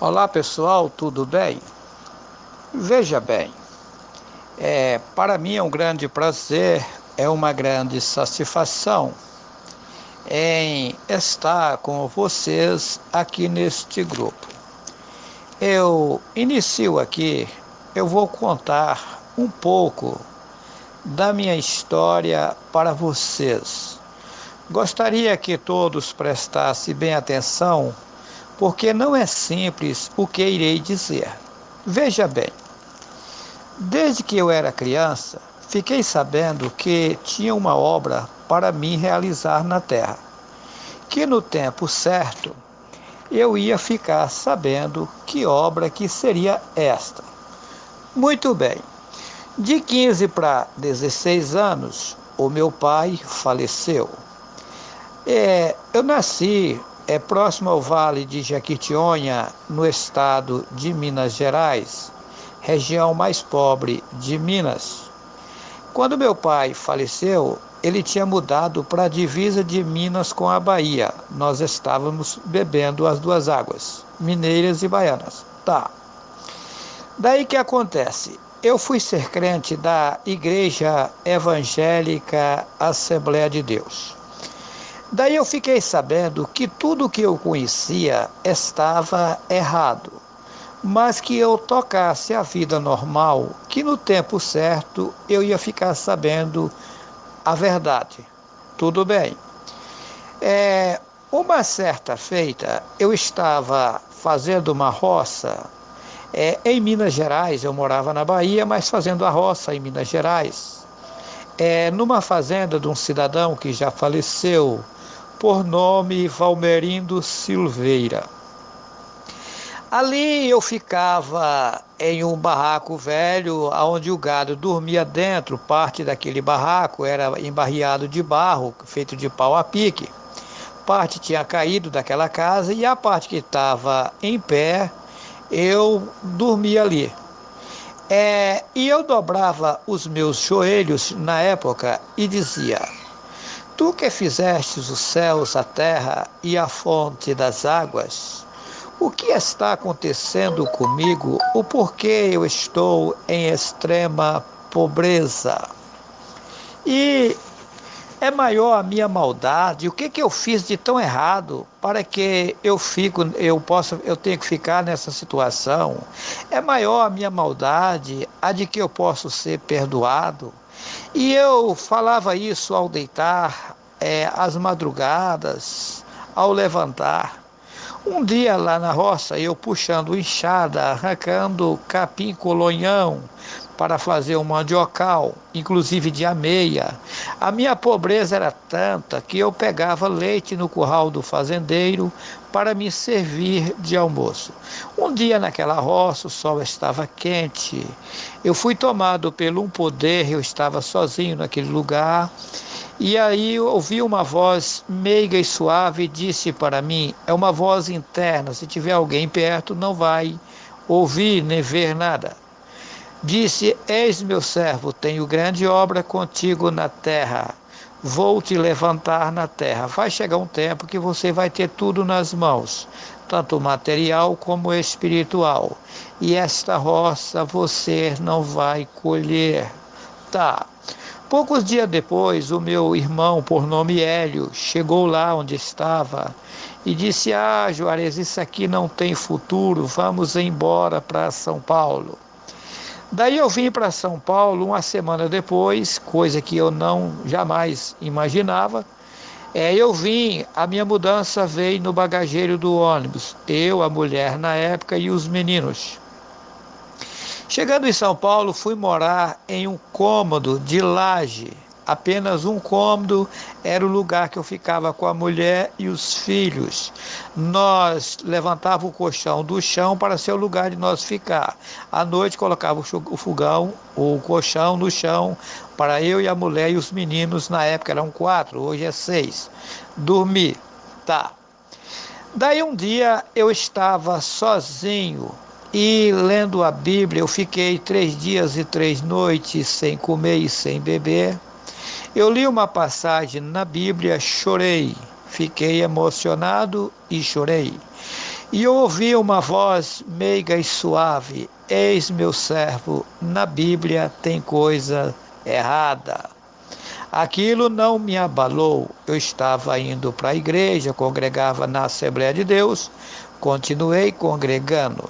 Olá pessoal, tudo bem? Veja bem, para mim é um grande prazer, é uma grande satisfação em estar com vocês aqui neste grupo. Eu inicio aqui, eu vou contar um pouco da minha história para vocês. Gostaria que todos prestassem bem atenção, porque não é simples o que irei dizer. Veja bem, desde que eu era criança, fiquei sabendo que tinha uma obra para mim realizar na terra, que no tempo certo eu ia ficar sabendo que obra que seria esta. Muito bem, de 15 para 16 anos, o meu pai faleceu. Eu nasci próximo ao Vale de Jequitinhonha, no estado de Minas Gerais, região mais pobre de Minas. Quando meu pai faleceu, ele tinha mudado para a divisa de Minas com a Bahia. Nós estávamos bebendo as duas águas, mineiras e baianas. Tá. Daí que acontece? Eu fui ser crente da Igreja Evangélica Assembleia de Deus. Daí eu fiquei sabendo que tudo que eu conhecia estava errado, mas que eu tocasse a vida normal, que no tempo certo eu ia ficar sabendo a verdade. Tudo bem. Uma certa feita, eu estava fazendo uma roça em Minas Gerais. Eu morava na Bahia, mas fazendo a roça em Minas Gerais, numa fazenda de um cidadão que já faleceu, por nome Valmerindo Silveira. Ali eu ficava em um barraco velho, onde o gado dormia dentro. Parte daquele barraco era embarreado de barro, feito de pau a pique. Parte tinha caído daquela casa e a parte que estava em pé, eu dormia ali. E eu dobrava os meus joelhos na época e dizia: Tu que fizestes os céus, a terra e a fonte das águas, o que está acontecendo comigo? O porquê eu estou em extrema pobreza? E é maior a minha maldade? O que eu fiz de tão errado para que eu tenha que ficar nessa situação? É maior a minha maldade, a de que eu posso ser perdoado? E eu falava isso ao deitar, às madrugadas, ao levantar. Um dia lá na roça, eu puxando enxada, arrancando capim colonhão para fazer um mandiocal, inclusive de ameia. A minha pobreza era tanta que eu pegava leite no curral do fazendeiro para me servir de almoço. Um dia naquela roça, o sol estava quente. Eu fui tomado pelo um poder, eu estava sozinho naquele lugar. E aí eu ouvi uma voz meiga e suave e disse para mim, é uma voz interna, se tiver alguém perto não vai ouvir nem ver nada. Disse: Eis meu servo, tenho grande obra contigo na terra. Vou te levantar na terra. Vai chegar um tempo que você vai ter tudo nas mãos, tanto material como espiritual. E esta roça você não vai colher. Tá. Poucos dias depois, o meu irmão, por nome Hélio, chegou lá onde estava e disse: Juarez, isso aqui não tem futuro, vamos embora para São Paulo. Daí eu vim para São Paulo uma semana depois, coisa que eu jamais imaginava. A minha mudança veio no bagageiro do ônibus, eu, a mulher na época e os meninos. Chegando em São Paulo, fui morar em um cômodo de laje. Apenas um cômodo era o lugar que eu ficava com a mulher e os filhos. Nós levantávamos o colchão do chão para ser o lugar de nós ficar. À noite colocava o fogão, o colchão no chão, para eu e a mulher e os meninos, na época eram 4, hoje é 6, dormir. Tá. Daí um dia eu estava sozinho e lendo a Bíblia. Eu fiquei 3 dias e 3 noites sem comer e sem beber. Eu li uma passagem na Bíblia, chorei, fiquei emocionado e chorei. E eu ouvi uma voz meiga e suave: Eis meu servo, na Bíblia tem coisa errada. Aquilo não me abalou. Eu estava indo para a igreja, congregava na Assembleia de Deus, continuei congregando.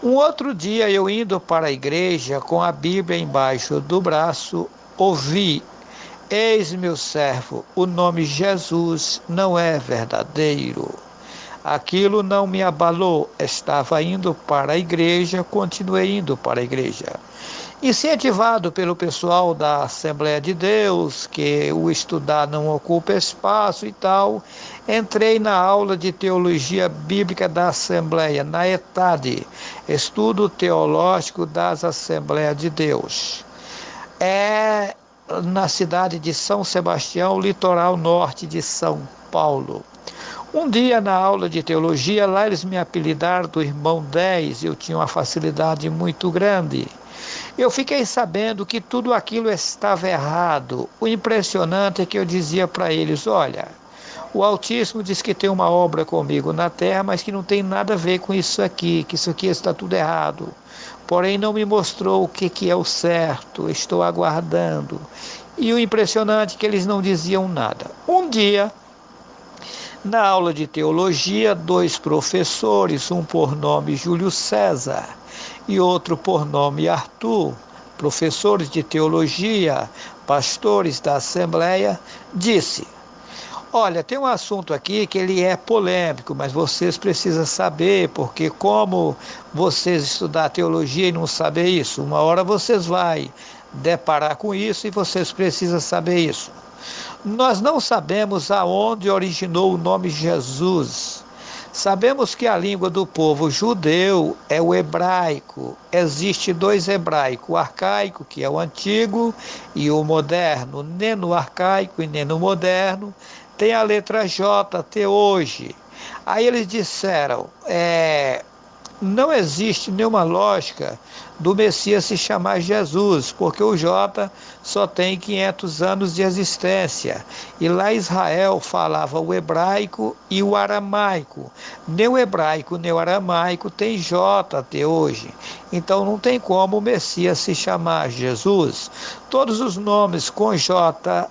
Um outro dia, eu indo para a igreja com a Bíblia embaixo do braço, ouvi: Eis meu servo, o nome Jesus não é verdadeiro. Aquilo não me abalou. Estava indo para a igreja, continuei indo para a igreja. Incentivado pelo pessoal da Assembleia de Deus, que o estudar não ocupa espaço e tal, entrei na aula de Teologia Bíblica da Assembleia, na ETAD, Estudo Teológico das Assembleias de Deus. É na cidade de São Sebastião, litoral norte de São Paulo. Um dia, na aula de teologia, lá eles me apelidaram do irmão 10, eu tinha uma facilidade muito grande. Eu fiquei sabendo que tudo aquilo estava errado. O impressionante é que eu dizia para eles: olha, o Altíssimo diz que tem uma obra comigo na terra, mas que não tem nada a ver com isso aqui, que isso aqui está tudo errado. Porém, não me mostrou o que é o certo, estou aguardando. E o impressionante é que eles não diziam nada. Um dia, na aula de teologia, dois professores, um por nome Júlio César e outro por nome Arthur, professores de teologia, pastores da Assembleia, disse: olha, tem um assunto aqui que ele é polêmico, mas vocês precisam saber, porque como vocês estudar teologia e não saber isso, uma hora vocês vão deparar com isso e vocês precisam saber isso. Nós não sabemos aonde originou o nome Jesus. Sabemos que a língua do povo judeu é o hebraico. Existe dois hebraicos, o arcaico, que é o antigo, e o moderno. Nem no arcaico e nem no moderno tem a letra J até hoje. Aí eles disseram, não existe nenhuma lógica do Messias se chamar Jesus, porque o J só tem 500 anos de existência. E lá Israel falava o hebraico e o aramaico. Nem o hebraico nem o aramaico tem J até hoje. Então não tem como o Messias se chamar Jesus. Todos os nomes com J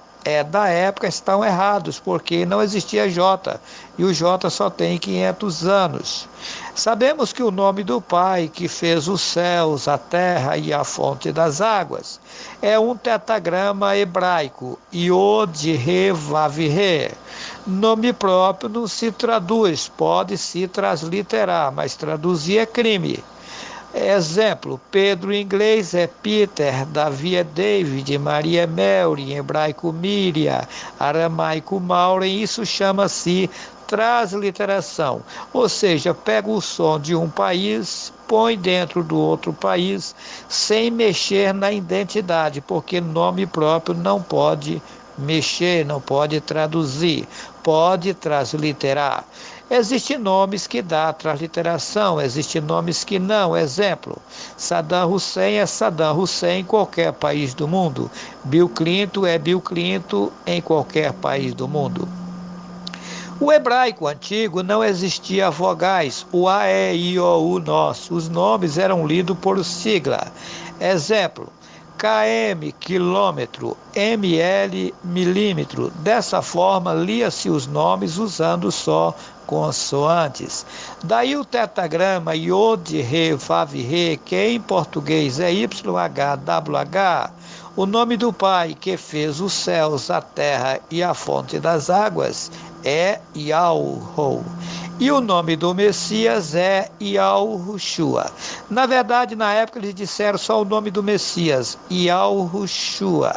da época estão errados, porque não existia J, e o J só tem 500 anos. Sabemos que o nome do Pai, que fez os céus, a terra e a fonte das águas, é um tetragrama hebraico, Iod-He-Vav-He. Nome próprio não se traduz, pode se transliterar, mas traduzir é crime. Exemplo: Pedro em inglês é Peter, Davi é David, Maria é Mary, em hebraico Miriam, aramaico Maureen. Isso chama-se transliteração, ou seja, pega o som de um país, põe dentro do outro país, sem mexer na identidade, porque nome próprio não pode mexer, não pode traduzir, pode transliterar. Existem nomes que dá transliteração, existem nomes que não. Exemplo: Saddam Hussein é Saddam Hussein em qualquer país do mundo. Bill Clinton é Bill Clinton em qualquer país do mundo. O hebraico antigo não existia vogais, o A, E, I, O, U nosso. Os nomes eram lidos por sigla. Exemplo: km, quilômetro, ml, milímetro. Dessa forma, lia-se os nomes usando só consoantes. Daí o tetragrama Iod-He-Vav-He, que em português é YHWH. O nome do Pai, que fez os céus, a terra e a fonte das águas, é Yahu. E o nome do Messias é Yahushua. Na verdade, na época eles disseram só o nome do Messias, Yahushua.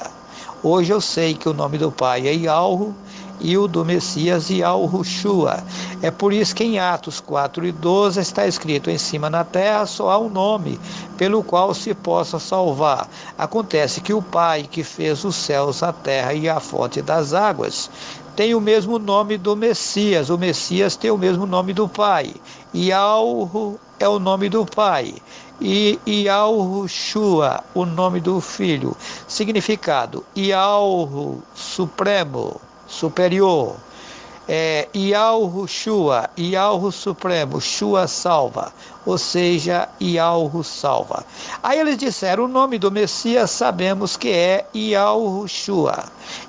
Hoje eu sei que o nome do Pai é Yahu e o do Messias Yahushua. É por isso que em Atos 4:12 está escrito: em cima na terra só há um nome pelo qual se possa salvar. Acontece que o Pai que fez os céus, a terra e a fonte das águas tem o mesmo nome do Messias. O Messias tem o mesmo nome do Pai. Yahu é o nome do Pai. E Yahushua, o nome do Filho. Significado: Yahu, supremo, superior. Yahushua, Yahu Supremo, Shua salva, ou seja, Yahu salva. Aí eles disseram, o nome do Messias sabemos que é Yahushua,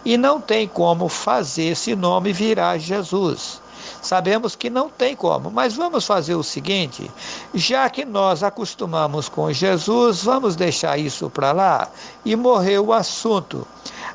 e não tem como fazer esse nome virar Jesus. Sabemos que não tem como, mas vamos fazer o seguinte, já que nós acostumamos com Jesus, vamos deixar isso para lá, e morreu o assunto.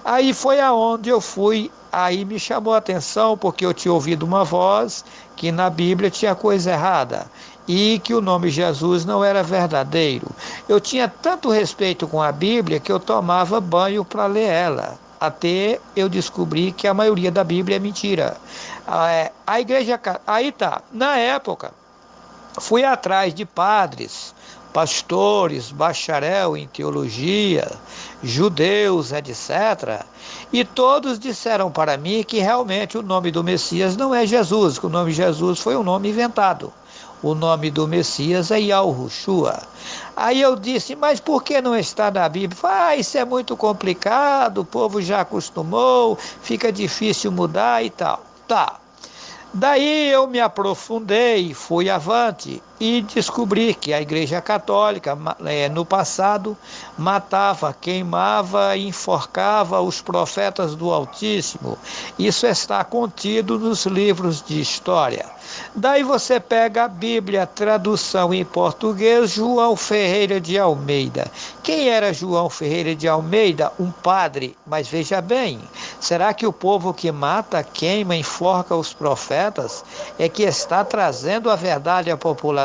Aí foi aonde eu fui, aí me chamou a atenção, porque eu tinha ouvido uma voz que na Bíblia tinha coisa errada, e que o nome Jesus não era verdadeiro. Eu tinha tanto respeito com a Bíblia que eu tomava banho para ler ela, até eu descobri que a maioria da Bíblia é mentira. A igreja, aí tá, na época, fui atrás de padres, pastores, bacharel em teologia, judeus, etc. E todos disseram para mim que realmente o nome do Messias não é Jesus, que o nome Jesus foi um nome inventado. O nome do Messias é Yahushua. Aí eu disse, mas por que não está na Bíblia? Isso é muito complicado, o povo já acostumou, fica difícil mudar e tal. Tá. Daí eu me aprofundei, fui avante e descobri que a Igreja Católica, no passado, matava, queimava e enforcava os profetas do Altíssimo. Isso está contido nos livros de história. Daí você pega a Bíblia, tradução em português, João Ferreira de Almeida. Quem era João Ferreira de Almeida? Um padre. Mas veja bem, será que o povo que mata, queima, enforca os profetas é que está trazendo a verdade à população?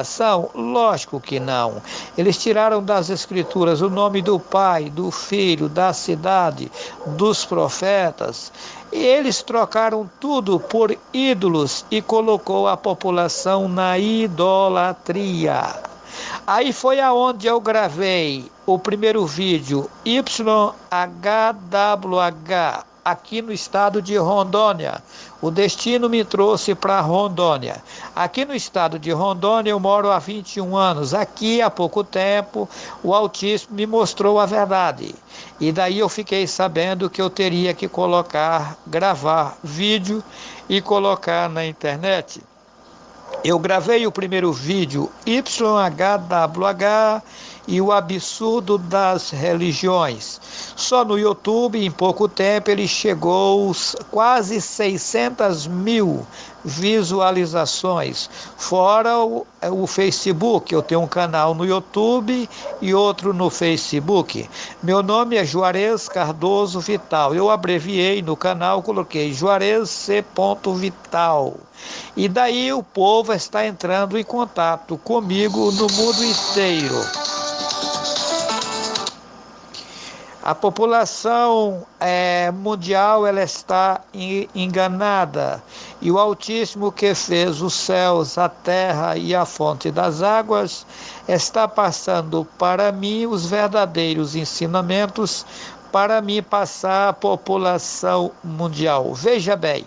Lógico que não. Eles tiraram das escrituras o nome do Pai, do Filho, da cidade, dos profetas. E eles trocaram tudo por ídolos e colocou a população na idolatria. Aí foi aonde eu gravei o primeiro vídeo, YHWH, aqui no estado de Rondônia. O destino me trouxe para Rondônia. Aqui no estado de Rondônia eu moro há 21 anos. Aqui há pouco tempo o Altíssimo me mostrou a verdade. E daí eu fiquei sabendo que eu teria que gravar vídeo e colocar na internet. Eu gravei o primeiro vídeo, YHWH, e o absurdo das religiões. Só no YouTube, em pouco tempo, ele chegou quase 600 mil visualizações. Fora o Facebook, eu tenho um canal no YouTube e outro no Facebook. Meu nome é Juarez Cardoso Vital. Eu abreviei no canal, coloquei Juarez C. Vital. E daí o povo está entrando em contato comigo no mundo inteiro. A população mundial ela está enganada, e o Altíssimo que fez os céus, a terra e a fonte das águas está passando para mim os verdadeiros ensinamentos para mim passar à população mundial. Veja bem,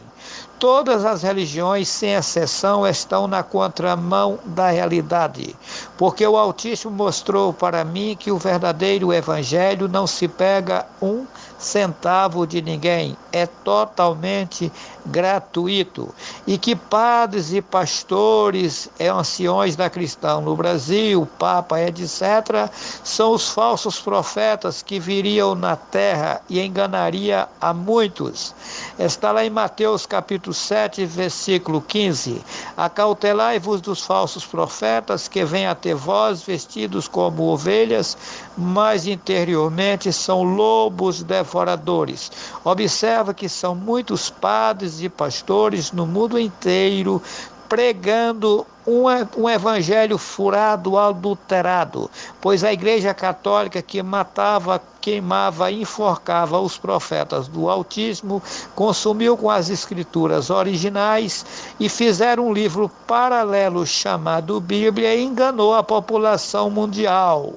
todas as religiões, sem exceção, estão na contramão da realidade, porque o Altíssimo mostrou para mim que o verdadeiro evangelho não se pega um centavo de ninguém, é totalmente gratuito, e que padres e pastores, anciões da cristã no Brasil, Papa, etc., são os falsos profetas que viriam na terra e enganariam a muitos. Está lá em Mateus capítulo 7, versículo 15, acautelai-vos dos falsos profetas que vêm até vós vestidos como ovelhas, mas interiormente são lobos devoradores. Observa que são muitos padres e pastores no mundo inteiro pregando um evangelho furado, adulterado, pois a Igreja Católica que matava, queimava, enforcava os profetas do Altíssimo, consumiu com as escrituras originais e fizeram um livro paralelo chamado Bíblia e enganou a população mundial.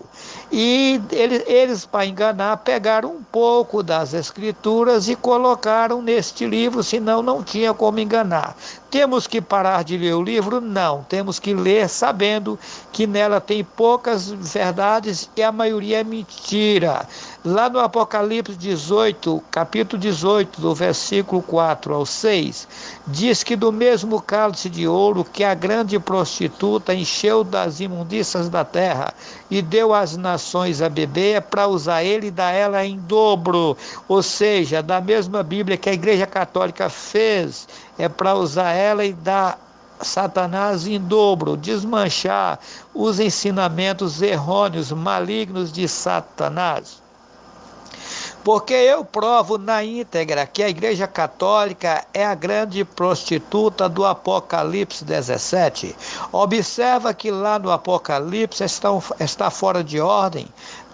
E eles, para enganar, pegaram um pouco das escrituras e colocaram neste livro, senão não tinha como enganar. Temos que parar de ler o livro? Não. temos que ler sabendo que nela tem poucas verdades e a maioria é mentira. Lá no Apocalipse 18, capítulo 18, do versículo 4 ao 6, diz que do mesmo cálice de ouro que a grande prostituta encheu das imundícias da terra e deu às nações a beber, para usar ele e dar ela em dobro. Ou seja, da mesma Bíblia que a Igreja Católica fez, é para usar ela e dar Satanás em dobro, desmanchar os ensinamentos errôneos, malignos de Satanás. Porque eu provo na íntegra que a Igreja Católica é a grande prostituta do Apocalipse 17. Observa que lá no Apocalipse está fora de ordem,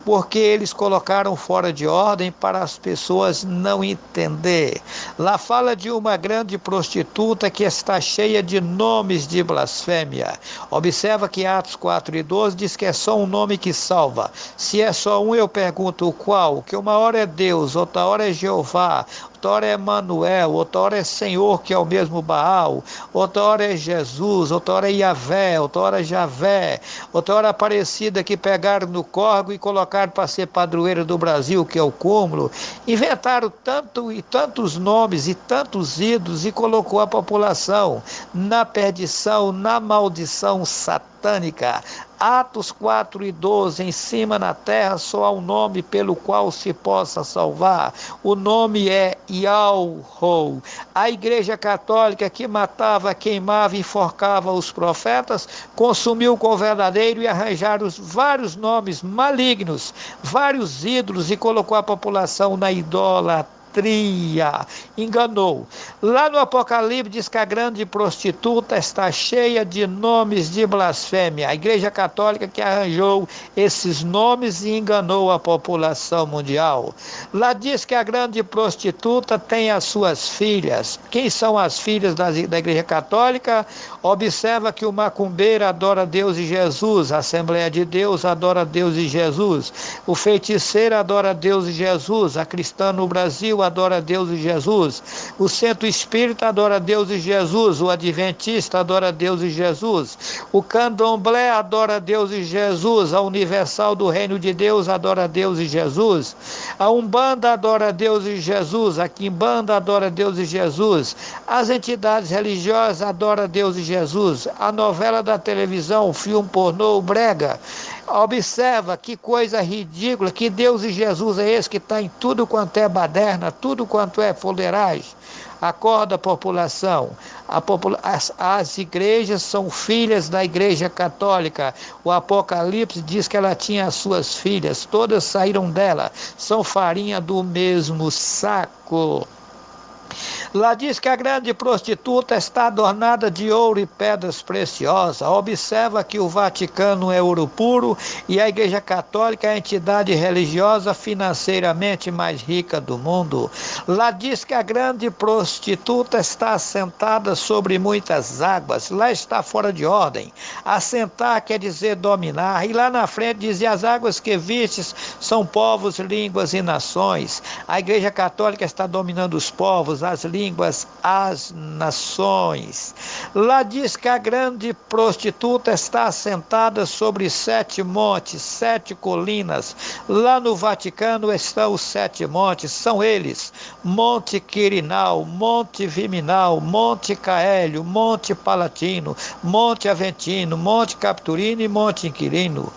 porque eles colocaram fora de ordem para as pessoas não entender. Lá fala de uma grande prostituta que está cheia de nomes de blasfêmia. Observa que Atos 4:12 diz que é só um nome que salva. Se é só um, eu pergunto qual? Que uma hora é Deus, outra hora é Jeová, outra hora é Emanuel, outra hora é Senhor, que é o mesmo Baal, outra hora é Jesus, outra hora é Yahvé, outra hora é Javé, outra hora Aparecida, que pegaram no córrego e colocaram para ser padroeira do Brasil, que é o cúmulo. Inventaram tantos nomes e tantos ídolos e colocou a população na perdição, na maldição satânica. Atos 4:12, em cima na terra só há um nome pelo qual se possa salvar. O nome é Yahweh. A Igreja Católica, que matava, queimava e enforcava os profetas, consumiu com o verdadeiro e arranjaram vários nomes malignos, vários ídolos, e colocou a população na idolatria. Enganou. Lá no Apocalipse diz que a grande prostituta está cheia de nomes de blasfêmia. A Igreja Católica que arranjou esses nomes e enganou a população mundial. Lá diz que a grande prostituta tem as suas filhas. Quem são as filhas da Igreja Católica? Observa que o macumbeiro adora Deus e Jesus, a Assembleia de Deus adora Deus e Jesus, o feiticeiro adora Deus e Jesus, a cristã no Brasil adora Deus e Jesus, o centro espírita adora Deus e Jesus, o adventista adora Deus e Jesus, o candomblé adora Deus e Jesus, a universal do reino de Deus adora Deus e Jesus, a umbanda adora Deus e Jesus, a quimbanda adora Deus e Jesus, as entidades religiosas adoram Deus e Jesus, a novela da televisão, o filme pornô, o brega. Observa que coisa ridícula, que Deus e Jesus é esse que está em tudo quanto é baderna, tudo quanto é fuleiragem. Acorda, população. As igrejas são filhas da Igreja Católica. O Apocalipse diz que ela tinha as suas filhas, todas saíram dela, são farinha do mesmo saco. Lá diz que a grande prostituta está adornada de ouro e pedras preciosas. Observa que o Vaticano é ouro puro e a Igreja Católica é a entidade religiosa financeiramente mais rica do mundo. Lá diz que a grande prostituta está assentada sobre muitas águas. Lá está fora de ordem. Assentar quer dizer dominar. E lá na frente diz: e as águas que vistes são povos, línguas e nações. A Igreja Católica está dominando os povos, as línguas, as nações. Lá diz que a grande prostituta está assentada sobre 7 montes, 7 colinas. Lá no Vaticano estão os 7 montes, são eles: Monte Quirinal, Monte Viminal, Monte Caélio, Monte Palatino, Monte Aventino, Monte Capturino e Monte Inquilino.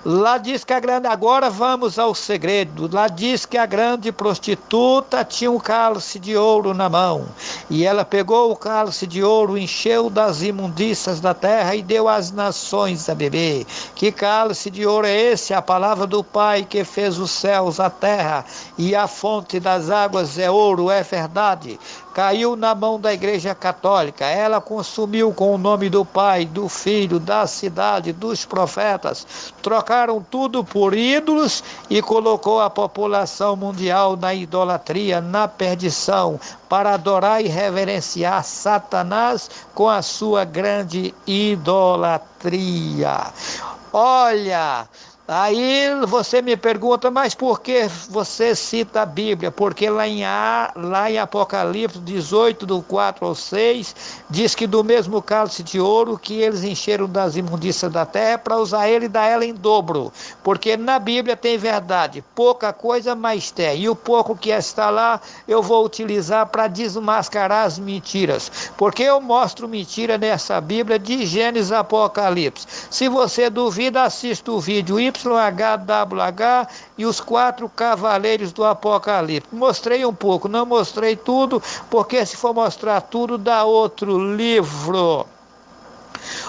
Lá diz que a grande, agora vamos ao segredo, lá diz que a grande prostituta tinha um cálice de ouro na mão, e ela pegou o cálice de ouro, encheu das imundícias da terra e deu às nações a beber. Que cálice de ouro é esse? A palavra do Pai que fez os céus, a terra, e a fonte das águas é ouro, é verdade. Caiu na mão da Igreja Católica, ela consumiu com o nome do Pai, do Filho, da cidade, dos profetas, trocaram tudo por ídolos e colocou a população mundial na idolatria, na perdição, para adorar e reverenciar Satanás com a sua grande idolatria. Olha, Aí você me pergunta, mas por que você cita a Bíblia? Porque lá em Apocalipse 18, do 4 ao 6, diz que do mesmo cálice de ouro que eles encheram das imundícias da terra para usar ele e dar ela em dobro. Porque na Bíblia tem verdade, pouca coisa, mas tem. E o pouco que está lá eu vou utilizar para desmascarar as mentiras. Porque eu mostro mentira nessa Bíblia de Gênesis a Apocalipse. Se você duvida, assista o vídeo YHWH e os 4 cavaleiros do Apocalipse. Mostrei um pouco, não mostrei tudo, porque se for mostrar tudo, dá outro livro.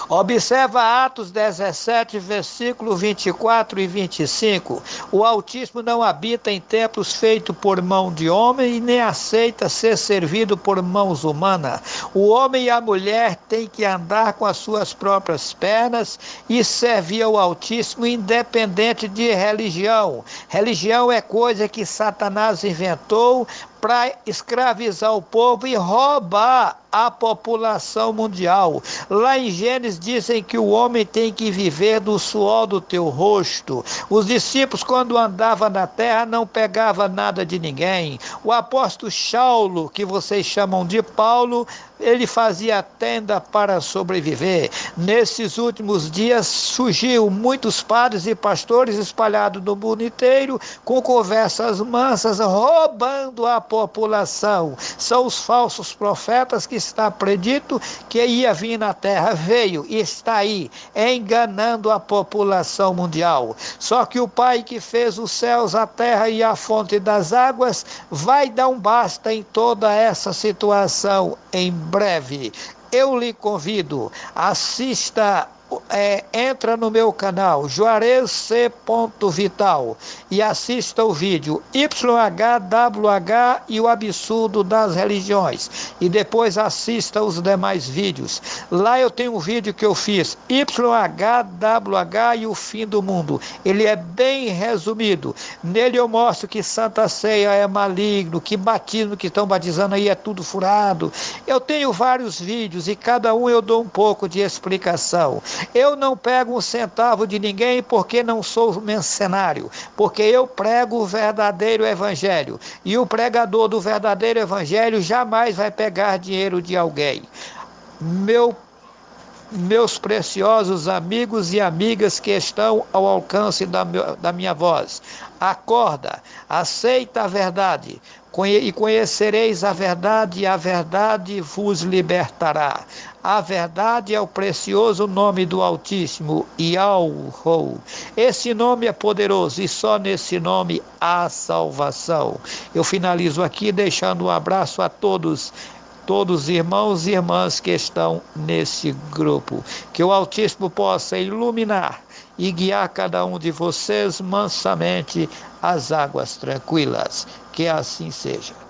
Observa Atos 17, versículo 24 e 25. O Altíssimo não habita em templos feitos por mão de homem e nem aceita ser servido por mãos humanas. O homem e a mulher têm que andar com as suas próprias pernas e servir ao Altíssimo independente de religião. Religião é coisa que Satanás inventou para escravizar o povo e roubar a população mundial. Lá em Gênesis dizem que o homem tem que viver do suor do teu rosto. Os discípulos, quando andavam na terra, não pegavam nada de ninguém. O apóstolo Saulo, que vocês chamam de Paulo, ele fazia tenda para sobreviver. Nesses últimos dias surgiu muitos padres e pastores espalhados no mundo inteiro com conversas mansas, roubando a população. São os falsos profetas que está predito que ia vir na terra, veio e está aí, enganando a população mundial. Só que o Pai que fez os céus, a terra e a fonte das águas vai dar um basta em toda essa situação em breve. Eu lhe convido, assista, entra no meu canal Juarez C. Vital e assista o vídeo YHWH e o absurdo das religiões e depois assista os demais vídeos. Lá eu tenho um vídeo que eu fiz YHWH e o fim do mundo. Ele é bem resumido. Nele eu mostro que Santa Ceia é maligno, que batismo que estão batizando aí é tudo furado. Eu tenho vários vídeos e cada um eu dou um pouco de explicação. Eu não pego um centavo de ninguém porque não sou mercenário, porque eu prego o verdadeiro evangelho e o pregador do verdadeiro evangelho jamais vai pegar dinheiro de alguém. Meus preciosos amigos e amigas que estão ao alcance da minha voz, acorda, aceita a verdade, e conhecereis a verdade, e a verdade vos libertará. A verdade é o precioso nome do Altíssimo, Yahweh. Esse nome é poderoso e só nesse nome há salvação. Eu finalizo aqui deixando um abraço a todos irmãos e irmãs que estão nesse grupo. Que o Altíssimo possa iluminar e guiar cada um de vocês mansamente às águas tranquilas. Que assim seja.